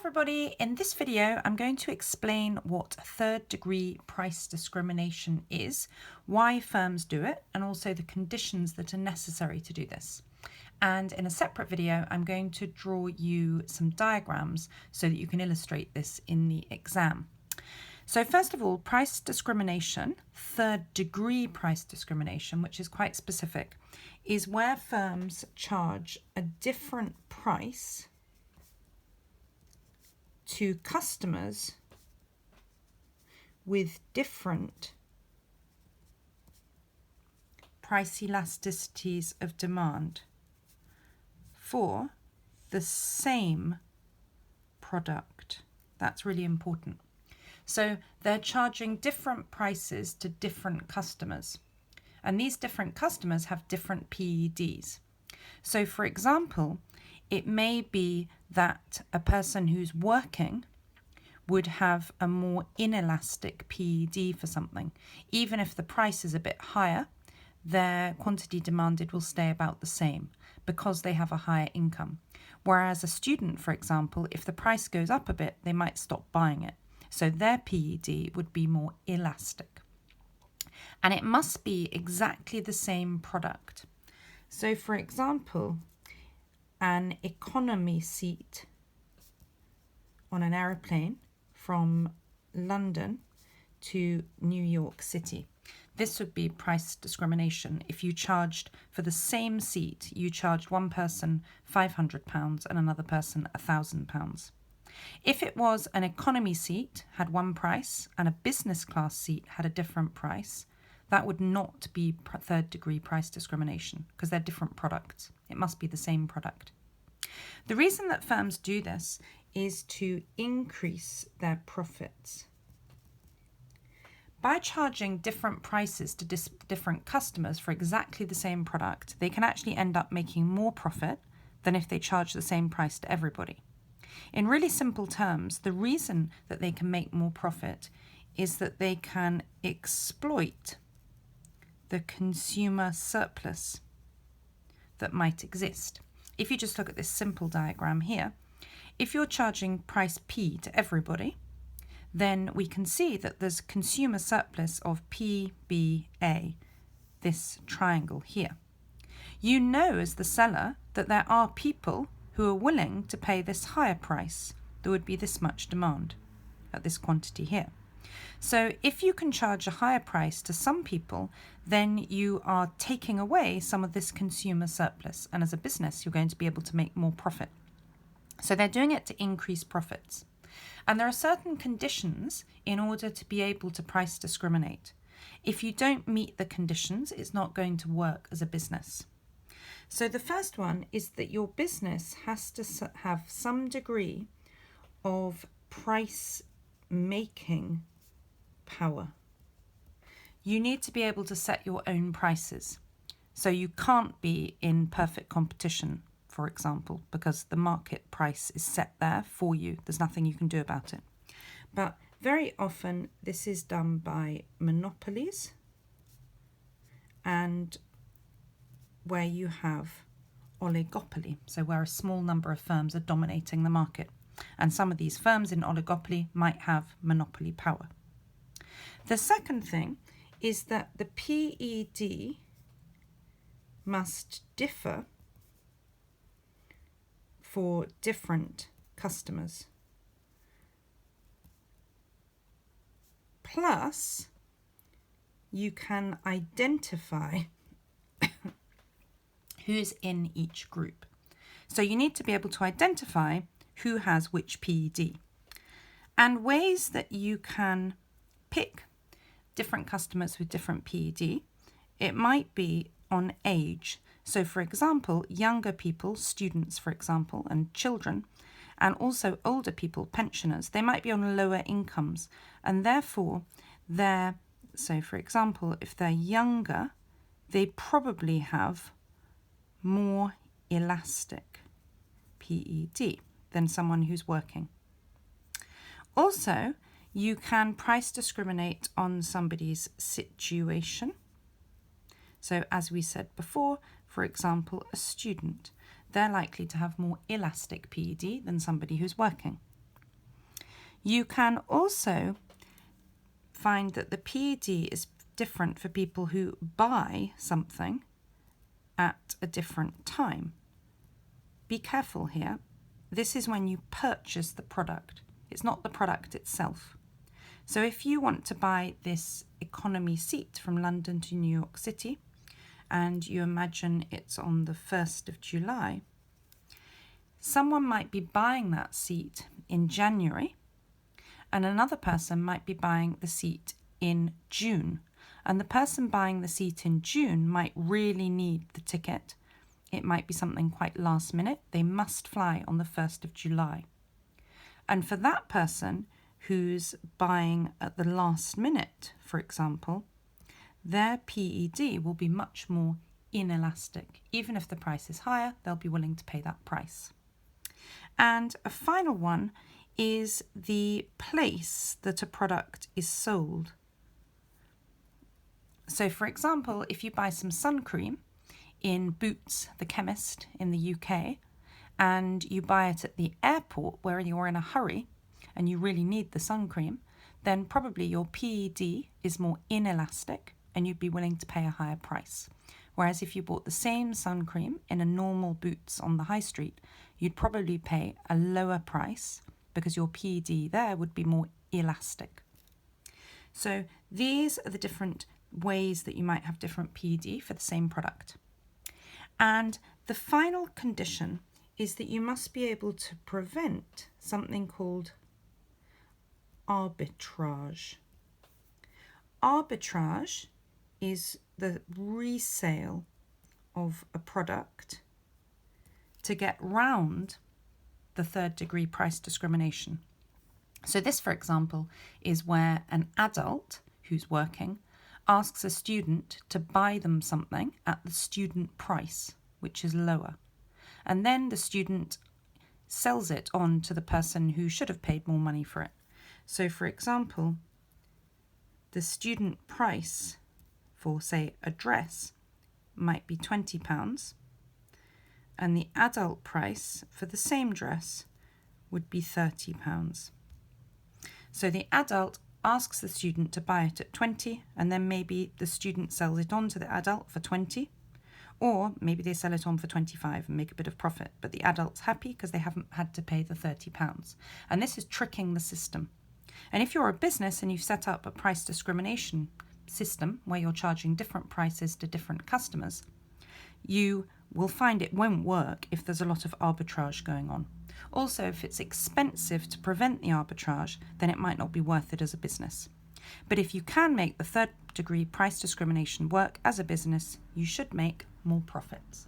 everybody, in this video I'm going to explain what third-degree price discrimination is, why firms do it, and also the conditions that are necessary to do this. And in a separate video I'm going to draw you some diagrams so that you can illustrate this in the exam. So first of all, price discrimination, third-degree price discrimination, which is quite specific, is where firms charge a different price to customers with different price elasticities of demand for the same product. That's really important. So they're charging different prices to different customers, and these different customers have different PEDs. So for example, it may be that a person who's working would have a more inelastic PED for something. Even if the price is a bit higher, their quantity demanded will stay about the same because they have a higher income. Whereas a student, for example, if the price goes up a bit, they might stop buying it. So their PED would be more elastic. And it must be exactly the same product. So for example, an economy seat on an aeroplane from London to New York City. This would be price discrimination. If you charged for the same seat, you charged one person £500 and another person £1,000. If it was an economy seat had one price and a business class seat had a different price, that would not be third-degree price discrimination because they're different products. It must be the same product. The reason that firms do this is to increase their profits. By charging different prices to different customers for exactly the same product, they can actually end up making more profit than if they charge the same price to everybody. In really simple terms, the reason that they can make more profit is that they can exploit the consumer surplus that might exist. If you just look at this simple diagram here, if you're charging price P to everybody, then we can see that there's consumer surplus of PBA, this triangle here. You know as the seller that there are people who are willing to pay this higher price. There would be this much demand at this quantity here. So if you can charge a higher price to some people, then you are taking away some of this consumer surplus. And as a business, you're going to be able to make more profit. So they're doing it to increase profits. And there are certain conditions in order to be able to price discriminate. If you don't meet the conditions, it's not going to work as a business. So the first one is that your business has to have some degree of price making power. You need to be able to set your own prices. So you can't be in perfect competition, for example, because the market price is set there for you. There's nothing you can do about it. But very often this is done by monopolies and where you have oligopoly, so where a small number of firms are dominating the market. And some of these firms in oligopoly might have monopoly power. The second thing is that the PED must differ for different customers. Plus, you can identify who's in each group. So you need to be able to identify who has which PED. And ways that you can pick different customers with different PED, it might be on age. So for example, younger people, students for example, and children, and also older people, pensioners, they might be on lower incomes, and therefore so for example, if they're younger, they probably have more elastic PED than someone who's working. Also, you can price discriminate on somebody's situation. So as we said before, for example, a student, they're likely to have more elastic PED than somebody who's working. You can also find that the PED is different for people who buy something at a different time. Be careful here. This is when you purchase the product. It's not the product itself. So if you want to buy this economy seat from London to New York City, and you imagine it's on the 1st of July, someone might be buying that seat in January, and another person might be buying the seat in June. And the person buying the seat in June might really need the ticket. It might be something quite last minute. They must fly on the 1st of July. And for that person who's buying at the last minute, for example, their PED will be much more inelastic. Even if the price is higher, they'll be willing to pay that price. And a final one is the place that a product is sold. So for example, if you buy some sun cream in Boots, the chemist in the UK, and you buy it at the airport where you're in a hurry and you really need the sun cream, then probably your PED is more inelastic and you'd be willing to pay a higher price. Whereas if you bought the same sun cream in a normal Boots on the high street, you'd probably pay a lower price because your PED there would be more elastic. So these are the different ways that you might have different PED for the same product. And the final condition is that you must be able to prevent something called arbitrage. Arbitrage is the resale of a product to get round the third degree price discrimination. So this, for example, is where an adult who's working asks a student to buy them something at the student price, which is lower. And then the student sells it on to the person who should have paid more money for it. So for example, the student price for, say, a dress might be £20, and the adult price for the same dress would be £30. So the adult asks the student to buy it at 20, and then maybe the student sells it on to the adult for 20, or maybe they sell it on for 25 and make a bit of profit, but the adult's happy because they haven't had to pay the £30. And this is tricking the system. And if you're a business and you've set up a price discrimination system where you're charging different prices to different customers, you will find it won't work if there's a lot of arbitrage going on. Also, if it's expensive to prevent the arbitrage, then it might not be worth it as a business. But if you can make the third degree price discrimination work as a business, you should make more profits.